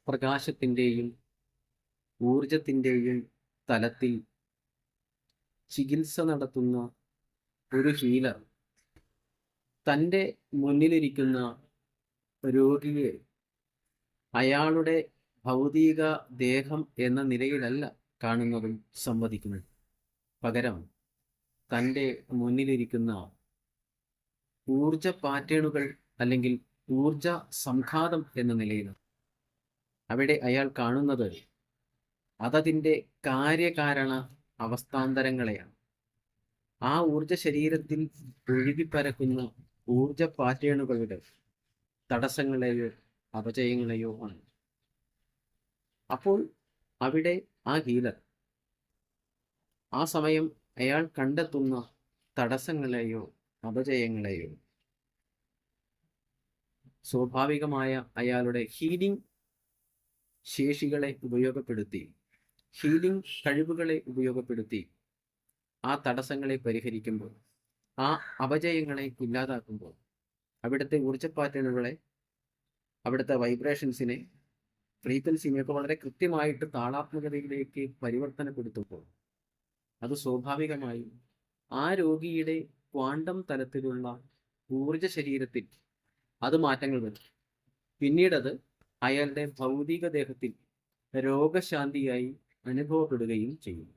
പ്രകാശത്തിൻ്റെയും ഊർജത്തിൻ്റെയും തലത്തിൽ ചികിത്സ നടത്തുന്ന ഒരു ഹീലർ തൻ്റെ മുന്നിലിരിക്കുന്ന രോഗിയെ അയാളുടെ ഭൗതിക ദേഹം എന്ന നിലയിലല്ല കാണുന്നതും സമ്മതിക്കുന്നത്. പകരം തൻ്റെ മുന്നിലിരിക്കുന്ന ഊർജ പാറ്റേണുകൾ അല്ലെങ്കിൽ ഊർജ സംഘാതം എന്ന നിലയിലാണ്. അവിടെ അയാൾ കാണുന്നത് അതതിൻ്റെ കാര്യകാരണ അവസ്ഥാന്തരങ്ങളെയാണ്. ആ ഊർജ ശരീരത്തിൽ ഒഴുകിപ്പരക്കുന്ന ഊർജ പാറ്റേണുകളുടെ തടസ്സങ്ങളെയോ അപജയങ്ങളെയോ ആണ്. അപ്പോൾ അവിടെ ആ ഹീലർ ആ സമയം അയാൾ കണ്ടെത്തുന്ന തടസ്സങ്ങളെയോ അപജയങ്ങളെയോ സ്വാഭാവികമായ അയാളുടെ ഹീലിംഗ് ശേഷികളെ ഉപയോഗപ്പെടുത്തി, ഹീലിംഗ് കഴിവുകളെ ഉപയോഗപ്പെടുത്തി ആ തടസ്സങ്ങളെ പരിഹരിക്കുമ്പോൾ, ആ അപജയങ്ങളെ ഇല്ലാതാക്കുമ്പോൾ, അവിടുത്തെ ഊർജ പാറ്റേണുകളെ, അവിടുത്തെ വൈബ്രേഷൻസിനെ, ഫ്രീക്വൻസിനെയൊക്കെ വളരെ കൃത്യമായിട്ട് താളാത്മകതയിലേക്ക് പരിവർത്തനപ്പെടുത്തുമ്പോൾ അത് സ്വാഭാവികമായും ആ രോഗിയുടെ ക്വാണ്ടം തലത്തിലുള്ള ഊർജ ശരീരത്തിൽ അത് മാറ്റങ്ങൾ വരും. പിന്നീടത് അയാളുടെ ഭൗതിക ദേഹത്തിൽ രോഗശാന്തിയായി അനുഭവപ്പെടുകയും ചെയ്യും.